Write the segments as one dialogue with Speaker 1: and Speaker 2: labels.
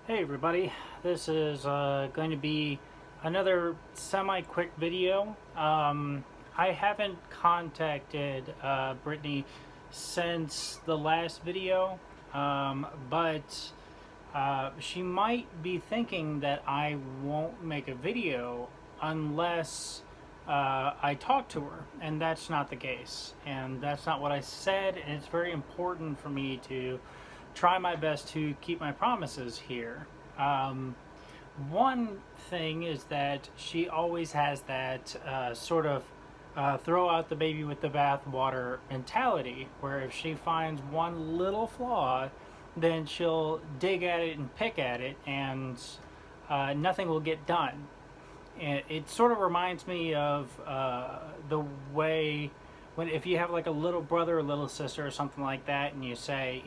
Speaker 1: Hey everybody, this is going to be another semi-quick video. I haven't contacted Brittany since the last video, but she might be thinking that I won't make a video unless I talk to her, and that's not the case. And that's not what I said, and it's very important for me to try my best to keep my promises here. Um, One thing is that she always has that sort of throw out the baby with the bathwater mentality, where if she finds one little flaw, then she'll dig at it and pick at it, and nothing will get done. And it sort of reminds me of the way when if you have like a little brother or little sister or something like that, and you say,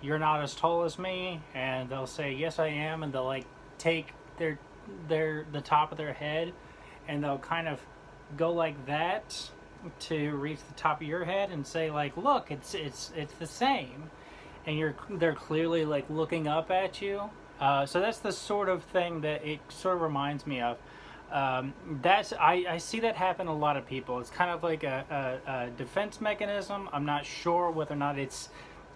Speaker 1: you're not as tall as me, and they'll say, yes, I am, and they'll like take the top of their head, and they'll kind of go like that to reach the top of your head and say like, look, it's the same, and they're clearly like looking up at you. So that's the sort of thing that it sort of reminds me of. I see that happen to a lot of people. It's kind of like a defense mechanism. I'm not sure whether or not it's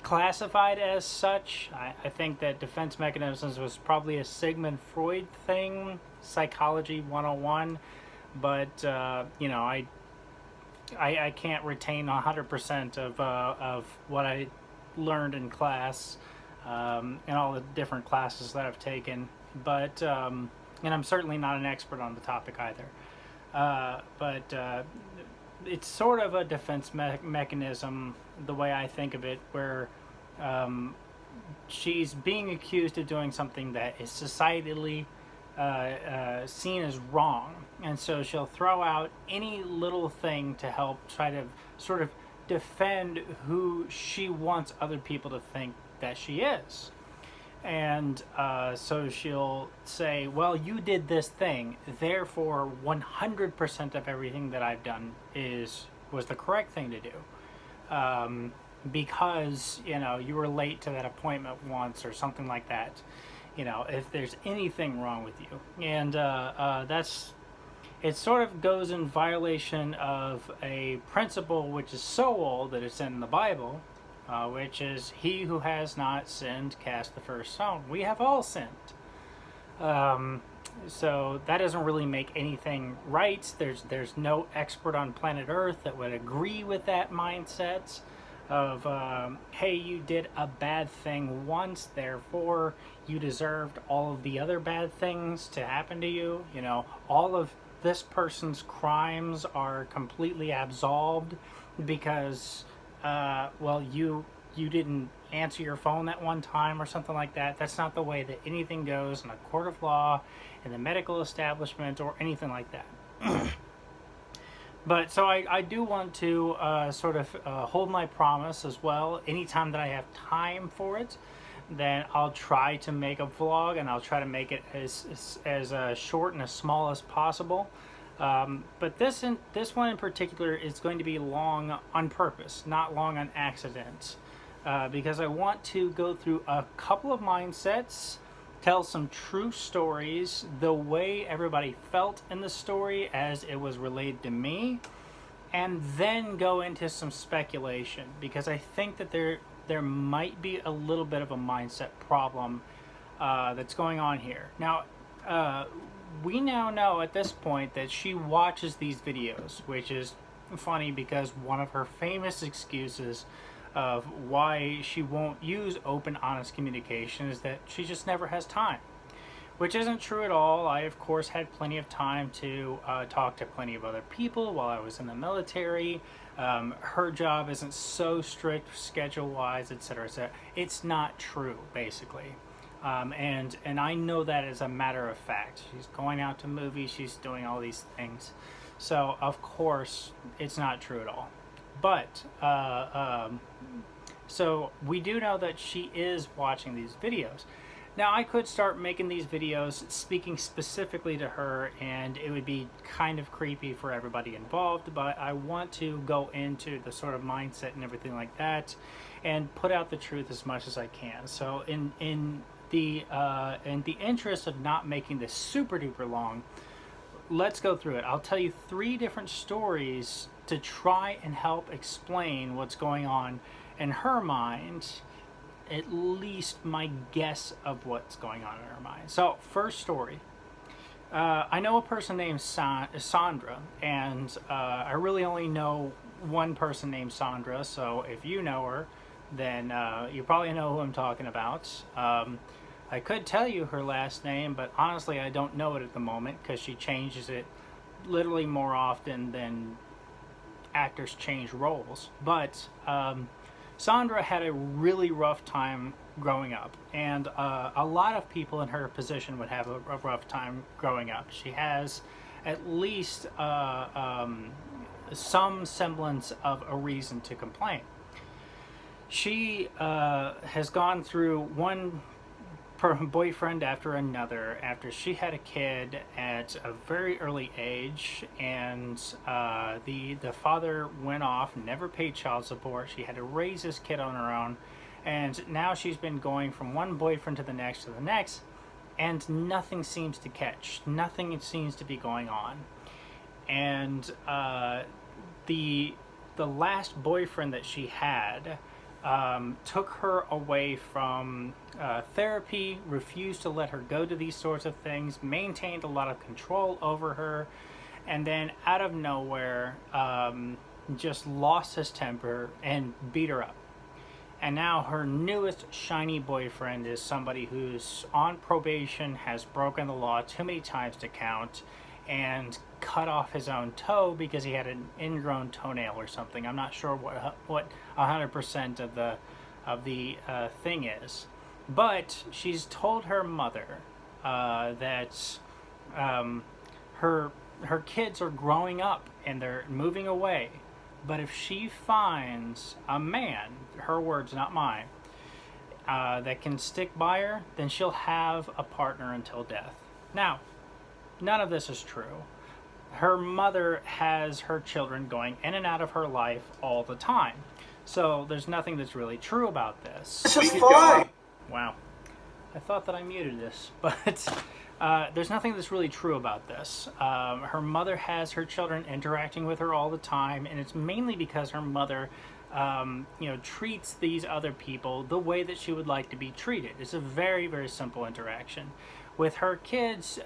Speaker 1: classified as such. I think that defense mechanisms was probably a Sigmund Freud thing, psychology 101, but I can't retain 100% of what I learned in class, and all the different classes that I've taken, but and I'm certainly not an expert on the topic either. But it's sort of a defense mechanism, the way I think of it, where she's being accused of doing something that is societally seen as wrong. And so she'll throw out any little thing to help try to sort of defend who she wants other people to think that she is. And so she'll say, well, you did this thing, therefore 100% of everything that I've done was the correct thing to do. Because, you were late to that appointment once or something like that. If there's anything wrong with you. And it sort of goes in violation of a principle which is so old that it's in the Bible, which is, he who has not sinned cast the first stone. We have all sinned. So that doesn't really make anything right. There's no expert on planet Earth that would agree with that mindset of, hey, you did a bad thing once, therefore you deserved all of the other bad things to happen to you. All of this person's crimes are completely absolved because you didn't answer your phone that one time or something like that. That's not the way that anything goes in a court of law, in the medical establishment, or anything like that. But so I do want to sort of hold my promise as well. Anytime that I have time for it, then I'll try to make a vlog, and I'll try to make it as short and as small as possible. But this one in particular is going to be long on purpose, not long on accident, because I want to go through a couple of mindsets, tell some true stories, the way everybody felt in the story as it was relayed to me, and then go into some speculation, because I think that there might be a little bit of a mindset problem that's going on here. Now, we now know at this point that she watches these videos, which is funny because one of her famous excuses of why she won't use open, honest communication is that she just never has time, which isn't true at all. I, of course, had plenty of time to talk to plenty of other people while I was in the military. Her job isn't so strict schedule-wise, etc., etc. It's not true, basically. And I know that as a matter of fact. She's going out to movies, she's doing all these things. So, of course, it's not true at all. But, so we do know that she is watching these videos. Now, I could start making these videos speaking specifically to her, and it would be kind of creepy for everybody involved, but I want to go into the sort of mindset and everything like that, and put out the truth as much as I can. So in in the interest of not making this super duper long, let's go through it. I'll tell you 3 different stories to try and help explain what's going on in her mind, at least my guess of what's going on in her mind. So, first story. I know a person named Sandra, and I really only know one person named Sandra, so if you know her, then you probably know who I'm talking about. I could tell you her last name, but honestly I don't know it at the moment because she changes it literally more often than actors change roles. But Sandra had a really rough time growing up, and a lot of people in her position would have a rough time growing up. She has at least some semblance of a reason to complain. She has gone through one boyfriend after another after she had a kid at a very early age, and the father went off, never paid child support. She had to raise this kid on her own, and now she's been going from one boyfriend to the next, and nothing seems to catch. Nothing seems to be going on. And the last boyfriend that she had took her away from therapy, refused to let her go to these sorts of things, maintained a lot of control over her, and then out of nowhere just lost his temper and beat her up. And now her newest shiny boyfriend is somebody who's on probation, has broken the law too many times to count, and cut off his own toe because he had an ingrown toenail or something. I'm not sure what 100% of the thing is, but she's told her mother that her kids are growing up and they're moving away. But if she finds a man, her words, not mine, that can stick by her, then she'll have a partner until death. Now, none of this is true. Her mother has her children going in and out of her life all the time. So there's nothing that's really true about this.
Speaker 2: This is fine.
Speaker 1: Wow. I thought that I muted this, but there's nothing that's really true about this. Her mother has her children interacting with her all the time, and it's mainly because her mother treats these other people the way that she would like to be treated. It's a very, very simple interaction. With her kids,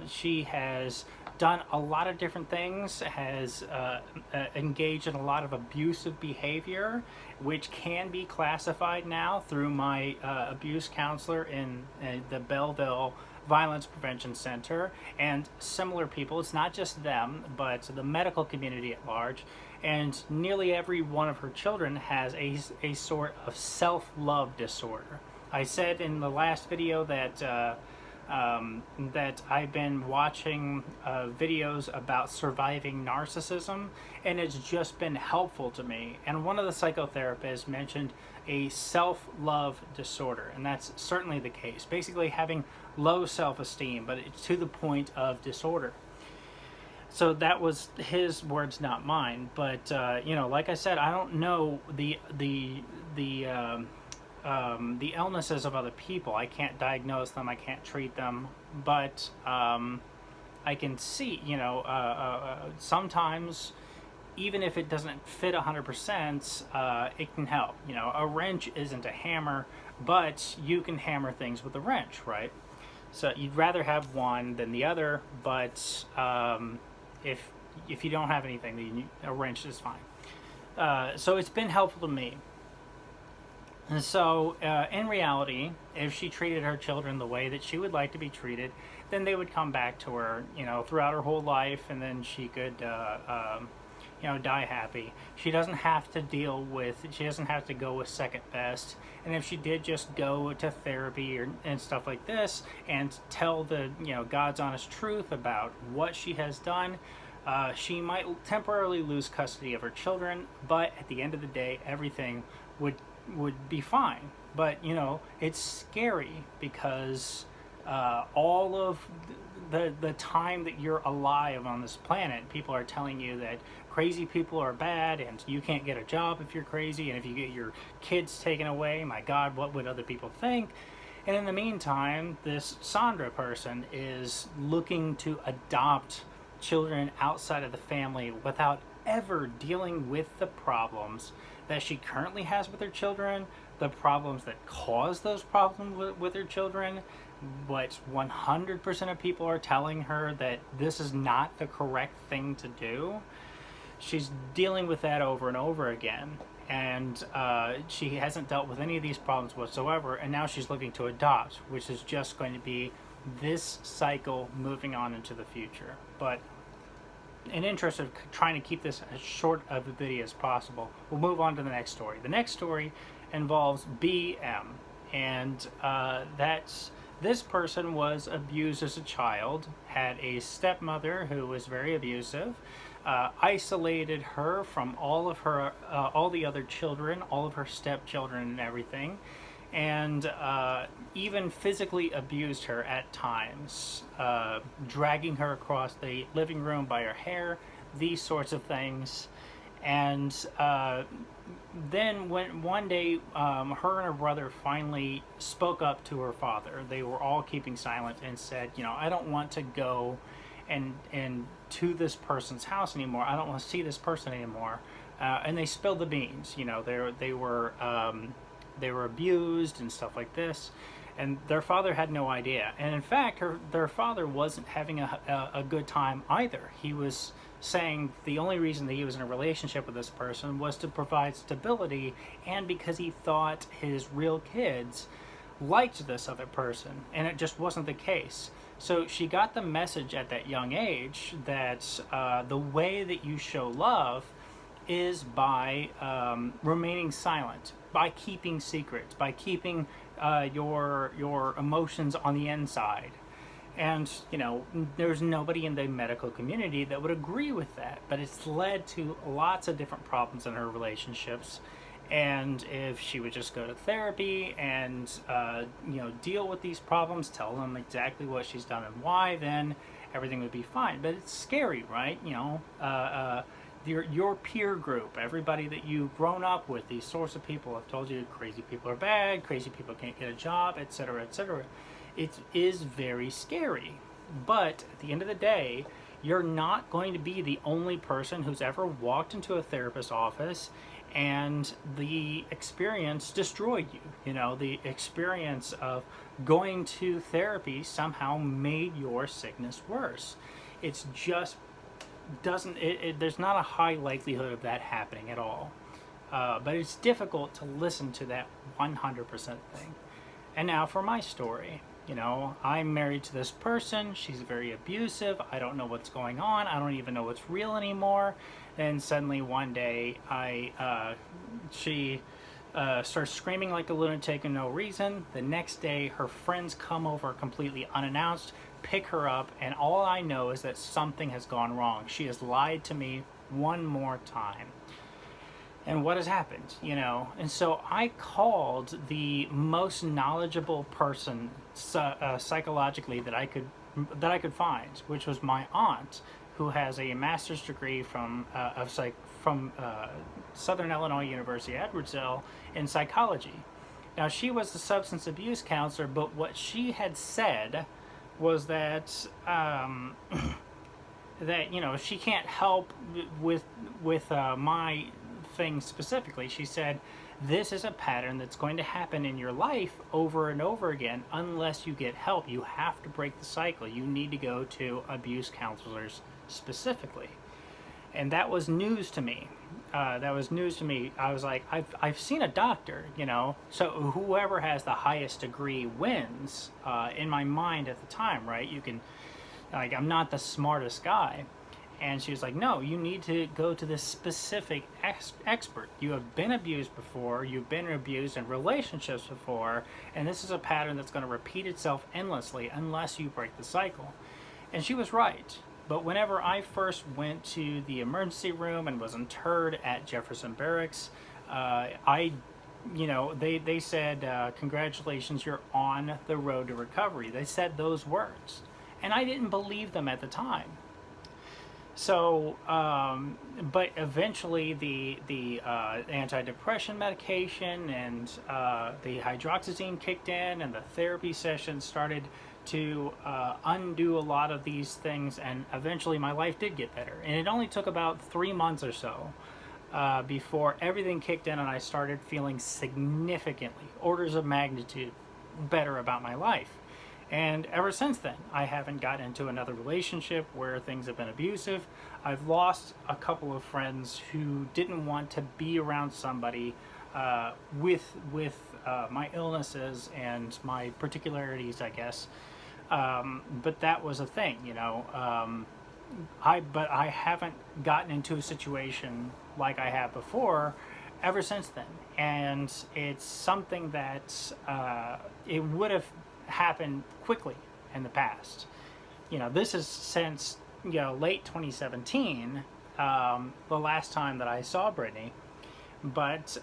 Speaker 1: she has done a lot of different things, has engaged in a lot of abusive behavior, which can be classified now through my abuse counselor in the Belleville Violence Prevention Center and similar people. It's not just them, but the medical community at large. And nearly every one of her children has a sort of self-love disorder. I said in the last video that that I've been watching videos about surviving narcissism, and it's just been helpful to me. And one of the psychotherapists mentioned a self-love disorder, and that's certainly the case. Basically having low self-esteem, but it's to the point of disorder. So that was his words, not mine. But like I said, I don't know the illnesses of other people. I can't diagnose them, I can't treat them, but I can see, sometimes even if it doesn't fit 100%, it can help. A wrench isn't a hammer, but you can hammer things with a wrench, right? So you'd rather have one than the other, but if you don't have anything, then a wrench is fine. So it's been helpful to me. And so, in reality, if she treated her children the way that she would like to be treated, then they would come back to her, throughout her whole life, and then she could, die happy. She doesn't have to she doesn't have to go with second best. And if she did just go to therapy and stuff like this, and tell the, God's honest truth about what she has done, she might temporarily lose custody of her children, but at the end of the day, everything would be fine. But it's scary because all of the time that you're alive on this planet, people are telling you that crazy people are bad and you can't get a job if you're crazy, and if you get your kids taken away, my God, what would other people think? And in the meantime, this Sandra person is looking to adopt children outside of the family without ever dealing with the problems that she currently has with her children, the problems that cause those problems with her children. But 100% of people are telling her that this is not the correct thing to do. She's dealing with that over and over again, and she hasn't dealt with any of these problems whatsoever, and now she's looking to adopt, which is just going to be this cycle moving on into the future. But in interest of trying to keep this as short of a video as possible, we'll move on to the next story. The next story involves BM, and this person was abused as a child, had a stepmother who was very abusive, isolated her from all the other children, all of her stepchildren and everything, and even physically abused her at times, dragging her across the living room by her hair, these sorts of things. And then when one day her and her brother finally spoke up to her father, they were all keeping silent and said, I don't want to go and to this person's house anymore. I don't want to see this person anymore. And they spilled the beans. They were abused and stuff like this, and their father had no idea. And in fact, their father wasn't having a good time either. He was saying the only reason that he was in a relationship with this person was to provide stability, and because he thought his real kids liked this other person, and it just wasn't the case. So she got the message at that young age that the way that you show love is by remaining silent, by keeping secrets, by keeping your emotions on the inside. And, there's nobody in the medical community that would agree with that, but it's led to lots of different problems in her relationships. And if she would just go to therapy and, deal with these problems, tell them exactly what she's done and why, then everything would be fine. But it's scary, right? Your peer group, everybody that you've grown up with, these sorts of people have told you crazy people are bad, crazy people can't get a job, etc., etc. It is very scary. But at the end of the day, you're not going to be the only person who's ever walked into a therapist's office and the experience destroyed you. The experience of going to therapy somehow made your sickness worse. It's just there's not a high likelihood of that happening at all. But it's difficult to listen to that 100% thing. And now for my story. I'm married to this person. She's very abusive. I don't know what's going on. I don't even know what's real anymore. And suddenly one day she starts screaming like a lunatic and no reason. The next day her friends come over completely unannounced, pick her up, and all I know is that something has gone wrong. She has lied to me one more time. And what has happened, And so I called the most knowledgeable person psychologically that I could find, which was my aunt, who has a master's degree from Southern Illinois University, Edwardsville, in psychology. Now, she was a substance abuse counselor, but what she had said was that she can't help with my thing specifically. She said, this is a pattern that's going to happen in your life over and over again unless you get help. You have to break the cycle. You need to go to abuse counselors specifically. And that was news to me. I was like, I've seen a doctor, so whoever has the highest degree wins, in my mind at the time, right? I'm not the smartest guy. And she was like, no, you need to go to this specific expert. You have been abused before, you've been abused in relationships before, and this is a pattern that's going to repeat itself endlessly unless you break the cycle. And she was right. But whenever I first went to the emergency room and was interred at Jefferson Barracks, they said, congratulations, you're on the road to recovery. They said those words. And I didn't believe them at the time. So, but eventually the antidepressant medication and the hydroxyzine kicked in, and the therapy sessions started to undo a lot of these things, and eventually my life did get better. And it only took about 3 months or so before everything kicked in, and I started feeling significantly, orders of magnitude, better about my life. And ever since then, I haven't got into another relationship where things have been abusive. I've lost a couple of friends who didn't want to be around somebody with my illnesses and my particularities, I guess. But that was a thing, you know. But I haven't gotten into a situation like I have before ever since then, and it's something that it would have happened quickly in the past. You know, this is since, you know, late 2017, the last time that I saw Brittany. But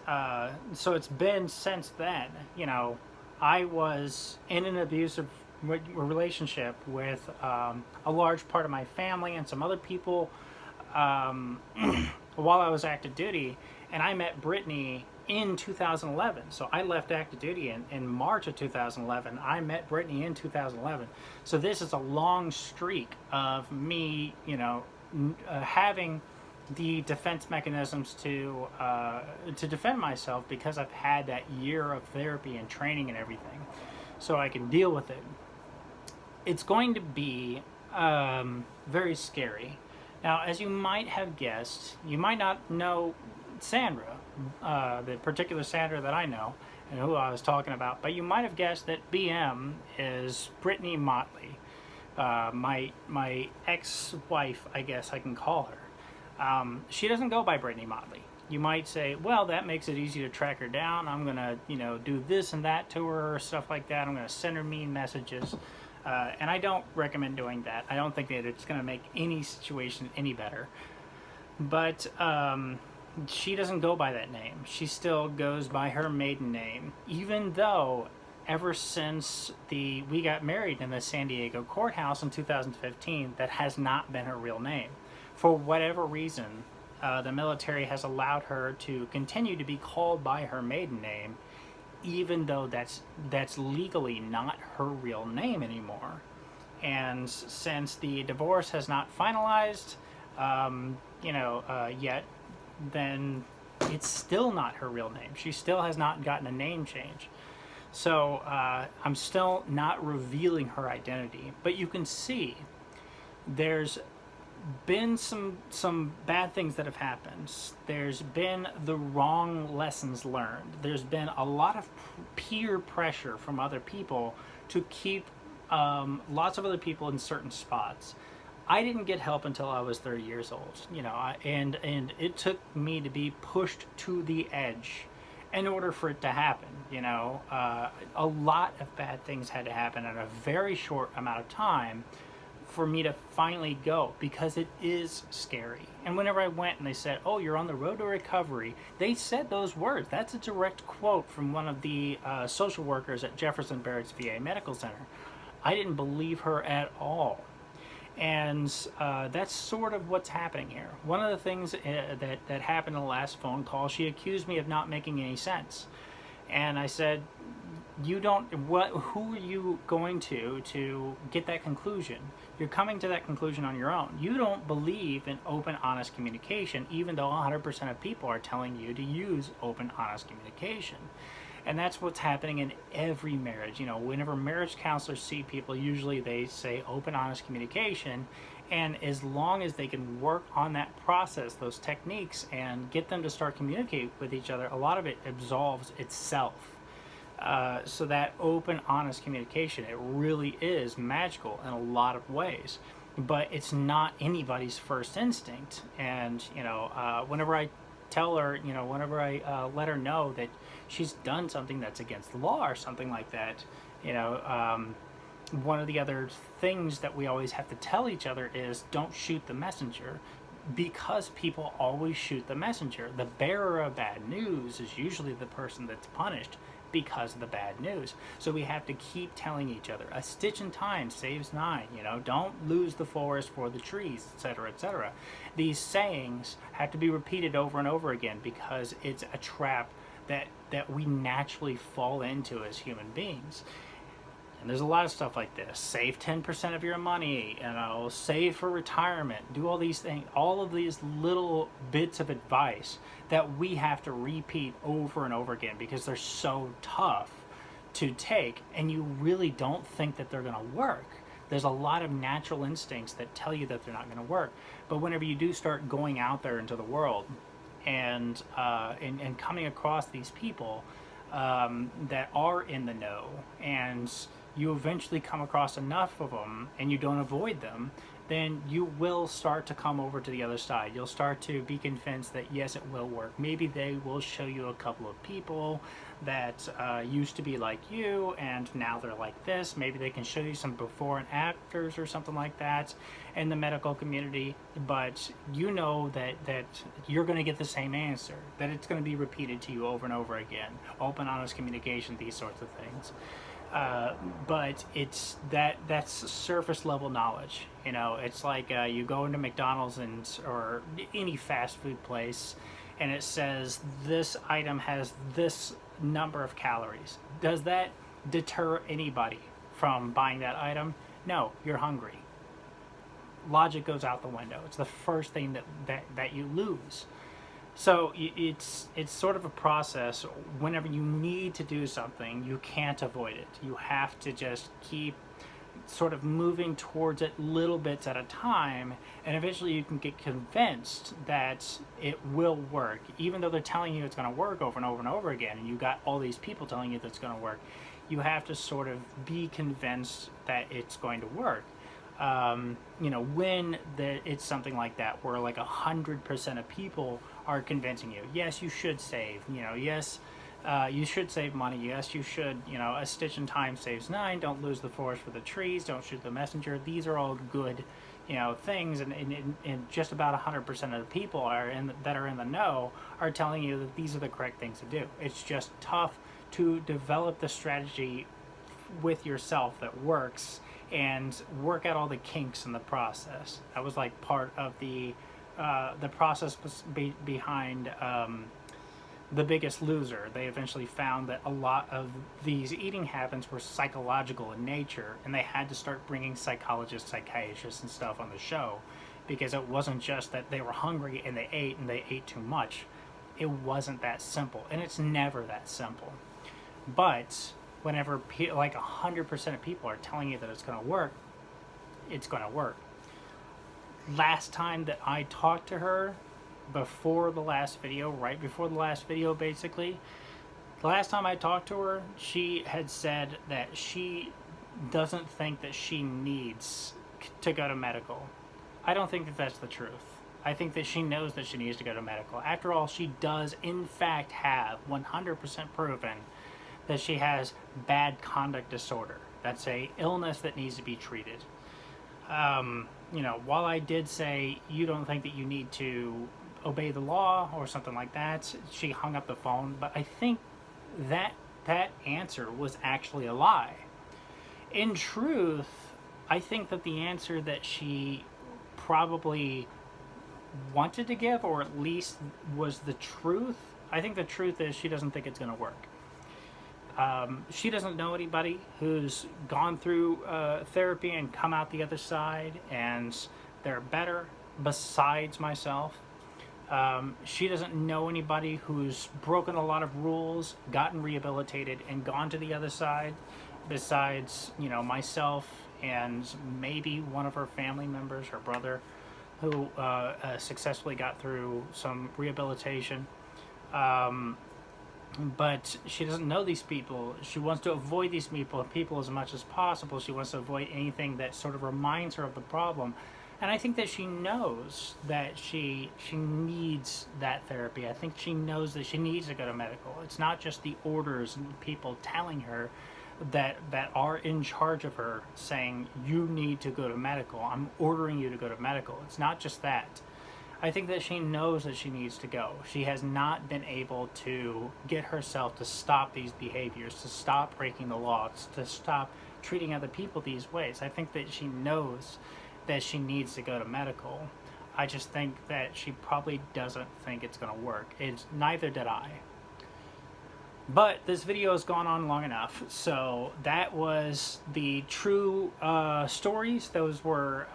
Speaker 1: so it's been since then. You know, I was in an abusive relationship with a large part of my family and some other people um, while I was active duty, and I met Brittany in 2011. So I left active duty in March of 2011. I met Brittany in 2011. So this is a long streak of me, you know, having the defense mechanisms to defend myself, because I've had that year of therapy and training and everything, so I can deal with it. It's going to be very scary. Now, as you might have guessed, you might not know Sandra, the particular Sandra that I know and who I was talking about, but you might have guessed that BM is Brittany Motley, my ex-wife, I guess I can call her. She doesn't go by Brittany Motley. You might say, well, that makes it easy to track her down. I'm going to, you know, do this and that to her, or stuff like that. I'm going to send her mean messages. And I don't recommend doing that. I don't think that it's going to make any situation any better. But she doesn't go by that name. She still goes by her maiden name, even though ever since we got married in the San Diego courthouse in 2015, that has not been her real name. For whatever reason, the military has allowed her to continue to be called by her maiden name, even though that's legally not her real name anymore. And since the divorce has not finalized, yet, then it's still not her real name. She still has not gotten a name change. So I'm still not revealing her identity. But you can see there's been some bad things that have happened. There's been the wrong lessons learned. There's been a lot of peer pressure from other people to keep lots of other people in certain spots. I didn't get help until I was 30 years old, you know, and it took me to be pushed to the edge in order for it to happen. You know, a lot of bad things had to happen in a very short amount of time for me to finally go, because it is scary. And whenever I went and they said, oh, you're on the road to recovery, they said those words. That's a direct quote from one of the social workers at Jefferson Barracks VA Medical Center. I didn't believe her at all. And that's sort of what's happening here. One of the things that happened in the last phone call, she accused me of not making any sense. And I said, who are you going to get that conclusion? You're coming to that conclusion on your own. You don't believe in open, honest communication, even though 100% of people are telling you to use open, honest communication. And that's what's happening in every marriage. You know, whenever marriage counselors see people, usually they say open, honest communication. And as long as they can work on that process, those techniques, and get them to start communicating with each other, a lot of it absolves itself. So that open, honest communication, it really is magical in a lot of ways. But it's not anybody's first instinct. And, you know, whenever I tell her, you know, whenever I let her know that she's done something that's against the law or something like that, you know, one of the other things that we always have to tell each other is don't shoot the messenger, because people always shoot the messenger. The bearer of bad news is usually the person that's punished, because of the bad news. So we have to keep telling each other, a stitch in time saves nine, don't lose the forest for the trees, etc., etc. These sayings have to be repeated over and over again because it's a trap that we naturally fall into as human beings. And there's a lot of stuff like this. Save 10% of your money, save for retirement, do all these things, all of these little bits of advice that we have to repeat over and over again because they're so tough to take, and you really don't think that they're going to work. There's a lot of natural instincts that tell you that they're not going to work. But whenever you do start going out there into the world and coming across these people that are in the know, and you eventually come across enough of them and you don't avoid them, then you will start to come over to the other side. You'll start to be convinced that yes, it will work. Maybe they will show you a couple of people that used to be like you and now they're like this. Maybe they can show you some before and afters or something like that in the medical community, but you know that you're going to get the same answer, that it's going to be repeated to you over and over again. Open, honest communication, these sorts of things. But it's that's surface level knowledge. It's like you go into McDonald's or any fast food place, and it says this item has this number of calories. Does that deter anybody from buying that item? No, you're hungry. Logic goes out the window. It's the first thing that you lose. So it's sort of a process. Whenever you need to do something, you can't avoid it. You have to just keep sort of moving towards it little bits at a time, and eventually you can get convinced that it will work. Even though they're telling you it's going to work over and over and over again, and you got all these people telling you that it's going to work, you have to sort of be convinced that it's going to work. When it's something like that where like 100% of people are convincing you, yes, you should save, yes, you should save money, yes, you should, a stitch in time saves nine, don't lose the forest for the trees, don't shoot the messenger. These are all good, things, and just about 100% of the people that are in the know are telling you that these are the correct things to do. It's just tough to develop the strategy with yourself that works and work out all the kinks in the process. That was like part of the process behind The Biggest Loser. They eventually found that a lot of these eating habits were psychological in nature, and they had to start bringing psychologists, psychiatrists, and stuff on the show because it wasn't just that they were hungry and they ate too much. It wasn't that simple, and it's never that simple. But whenever like 100% of people are telling you that it's going to work, it's going to work. Last time that I talked to her, before the last video, right before the last video basically, the last time I talked to her, she had said that she doesn't think that she needs to go to medical. I don't think that that's the truth. I think that she knows that she needs to go to medical. After all, she does in fact have 100% proven that she has bad conduct disorder. That's a illness that needs to be treated. While I did say you don't think that you need to obey the law or something like that, she hung up the phone, but I think that answer was actually a lie. In truth, I think that the answer that she probably wanted to give, or at least was the truth, I think the truth is she doesn't think it's going to work. She doesn't know anybody who's gone through therapy and come out the other side and they're better besides myself. She doesn't know anybody who's broken a lot of rules, gotten rehabilitated, and gone to the other side besides, myself and maybe one of her family members, her brother, who successfully got through some rehabilitation. But she doesn't know these people. She wants to avoid these people as much as possible. She wants to avoid anything that sort of reminds her of the problem. And I think that she knows that she needs that therapy. I think she knows that she needs to go to medical. It's not just the orders and people telling her that are in charge of her saying, you need to go to medical. I'm ordering you to go to medical. It's not just that. I think that she knows that she needs to go. She has not been able to get herself to stop these behaviors, to stop breaking the laws, to stop treating other people these ways. I think that she knows that she needs to go to medical. I just think that she probably doesn't think it's going to work. Neither did I. But this video has gone on long enough, so that was the true stories. Those were,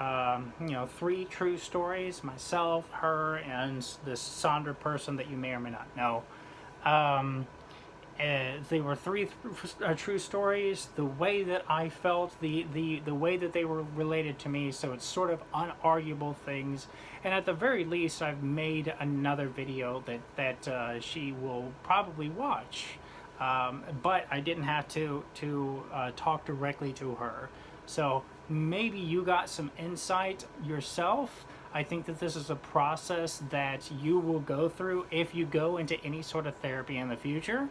Speaker 1: 3 true stories: myself, her, and this Sandra person that you may or may not know. They were 3 true stories. The way that I felt, the way that they were related to me, so it's sort of unarguable things. And at the very least, I've made another video that she will probably watch. But I didn't have to talk directly to her. So maybe you got some insight yourself. I think that this is a process that you will go through if you go into any sort of therapy in the future.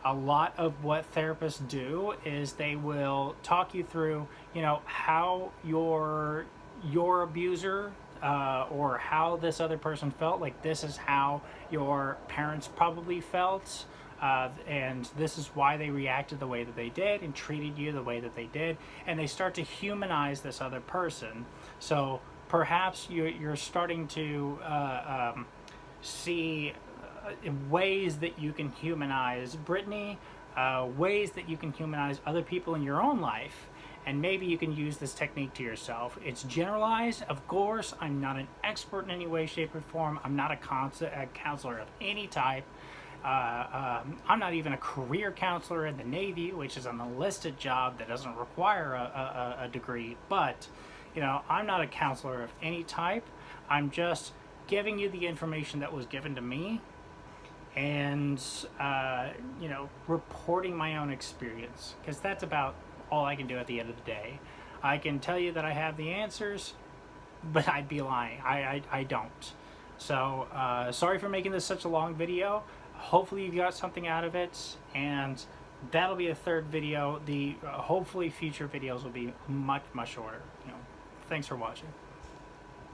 Speaker 1: A lot of what therapists do is they will talk you through, how your abuser or how this other person felt. Like, this is how your parents probably felt. And this is why they reacted the way that they did and treated you the way that they did. And they start to humanize this other person. So perhaps you're starting to see ways that you can humanize Brittany, ways that you can humanize other people in your own life. And maybe you can use this technique to yourself. It's generalized, of course. I'm not an expert in any way, shape, or form. I'm not a counselor of any type. I'm not even a career counselor in the Navy, which is an enlisted job that doesn't require a degree. But, I'm not a counselor of any type. I'm just giving you the information that was given to me and, reporting my own experience. Because that's about all I can do at the end of the day. I can tell you that I have the answers, but I'd be lying. I don't. So, sorry for making this such a long video. Hopefully you got something out of it, and that'll be the 3rd video. The hopefully future videos will be much shorter. Thanks for watching.